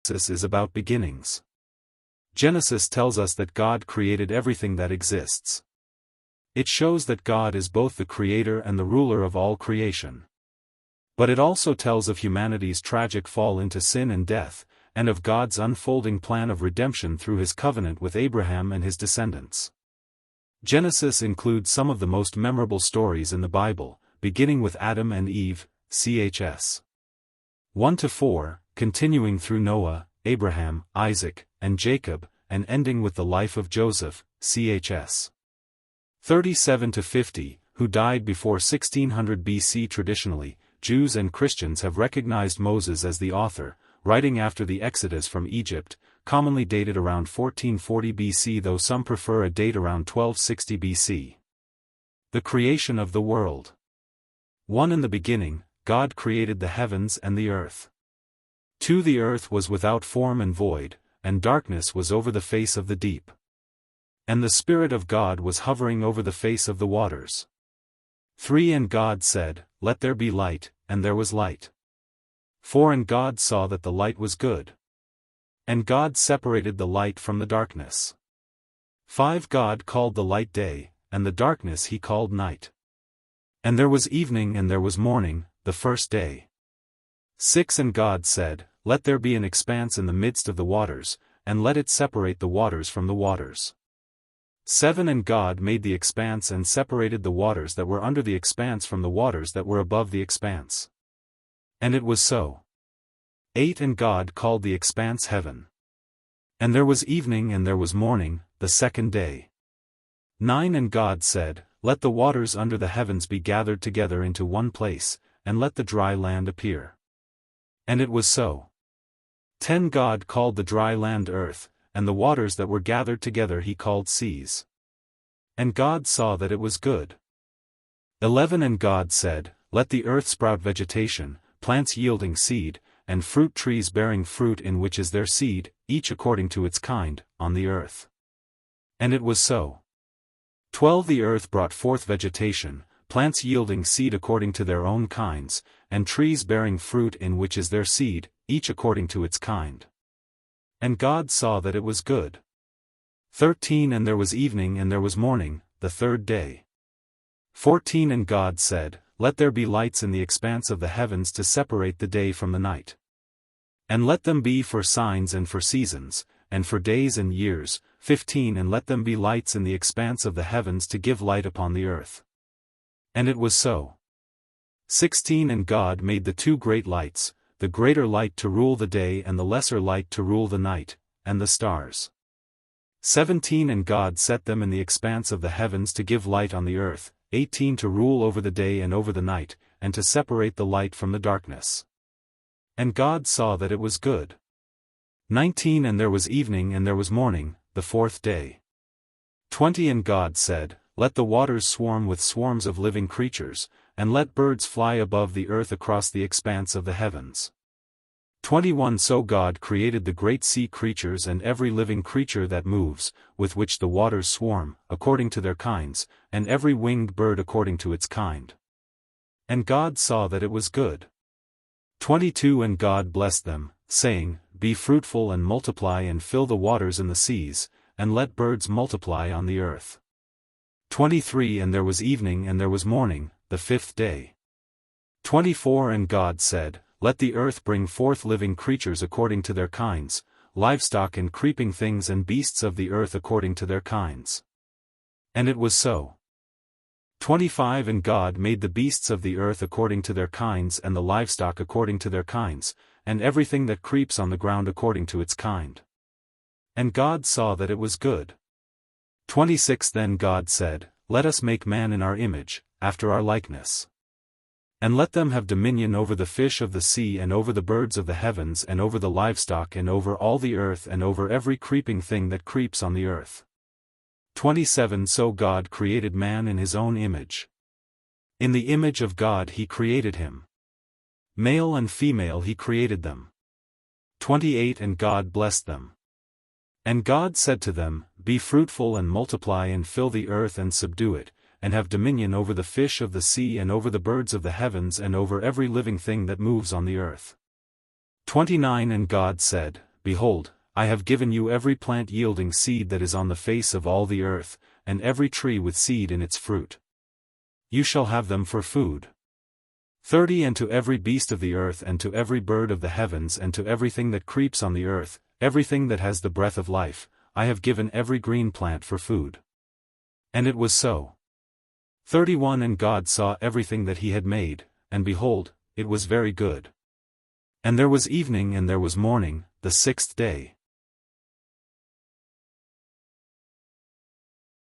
Genesis is about beginnings. Genesis tells us that God created everything that exists. It shows that God is both the creator and the ruler of all creation. But it also tells of humanity's tragic fall into sin and death, and of God's unfolding plan of redemption through his covenant with Abraham and his descendants. Genesis includes some of the most memorable stories in the Bible, beginning with Adam and Eve, chs. 1-4, continuing through Noah, Abraham, Isaac, and Jacob, and ending with the life of Joseph, chs. 37-50, who died before 1600 BC. Traditionally, Jews and Christians have recognized Moses as the author, writing after the Exodus from Egypt, commonly dated around 1440 BC, though some prefer a date around 1260 BC. The creation of the world. 1. In the beginning, God created the heavens and the earth. 2. The earth was without form and void, and darkness was over the face of the deep. And the Spirit of God was hovering over the face of the waters. 3. And God said, "Let there be light," and there was light. 4. And God saw that the light was good. And God separated the light from the darkness. 5. God called the light day, and the darkness he called night. And there was evening and there was morning, the first day. 6. And God said, "Let there be an expanse in the midst of the waters, and let it separate the waters from the waters." 7. And God made the expanse and separated the waters that were under the expanse from the waters that were above the expanse. And it was so. 8. And God called the expanse heaven. And there was evening and there was morning, the second day. 9. And God said, "Let the waters under the heavens be gathered together into one place, and let the dry land appear." And it was so. 10. God called the dry land earth, and the waters that were gathered together he called seas. And God saw that it was good. 11. And God said, "Let the earth sprout vegetation, plants yielding seed, and fruit trees bearing fruit in which is their seed, each according to its kind, on the earth." And it was so. 12. The earth brought forth vegetation, plants yielding seed according to their own kinds, and trees bearing fruit in which is their seed, each according to its kind. And God saw that it was good. 13. And there was evening and there was morning, the third day. 14. And God said, "Let there be lights in the expanse of the heavens to separate the day from the night. And let them be for signs and for seasons, and for days and years." 15. And let them be lights in the expanse of the heavens to give light upon the earth. And it was so. 16. And God made the two great lights, the greater light to rule the day and the lesser light to rule the night, and the stars. 17. And God set them in the expanse of the heavens to give light on the earth. 18. To rule over the day and over the night, and to separate the light from the darkness. And God saw that it was good. 19. And there was evening and there was morning, the fourth day. 20. And God said, "Let the waters swarm with swarms of living creatures, and let birds fly above the earth across the expanse of the heavens." 21. So God created the great sea creatures and every living creature that moves, with which the waters swarm, according to their kinds, and every winged bird according to its kind. And God saw that it was good. 22. And God blessed them, saying, "Be fruitful and multiply and fill the waters in the seas, and let birds multiply on the earth." 23. And there was evening and there was morning, the fifth day. 24. And God said, "Let the earth bring forth living creatures according to their kinds, livestock and creeping things and beasts of the earth according to their kinds." And it was so. 25. And God made the beasts of the earth according to their kinds and the livestock according to their kinds, and everything that creeps on the ground according to its kind. And God saw that it was good. 26. Then God said, "Let us make man in our image, after our likeness. And let them have dominion over the fish of the sea and over the birds of the heavens and over the livestock and over all the earth and over every creeping thing that creeps on the earth." 27. So God created man in his own image. In the image of God he created him. Male and female he created them. 28. And God blessed them. And God said to them, "Be fruitful and multiply and fill the earth and subdue it, and have dominion over the fish of the sea and over the birds of the heavens and over every living thing that moves on the earth." 29. And God said, behold, I have given you every plant yielding seed that is on the face of all the earth, and every tree with seed in its fruit. You shall have them for food. 30 And to every beast of the earth and to every bird of the heavens and to everything that creeps on the earth, everything that has the breath of life, I have given every green plant for food. And it was so. 31 And God saw everything that he had made, and behold, it was very good. And there was evening and there was morning, the sixth day.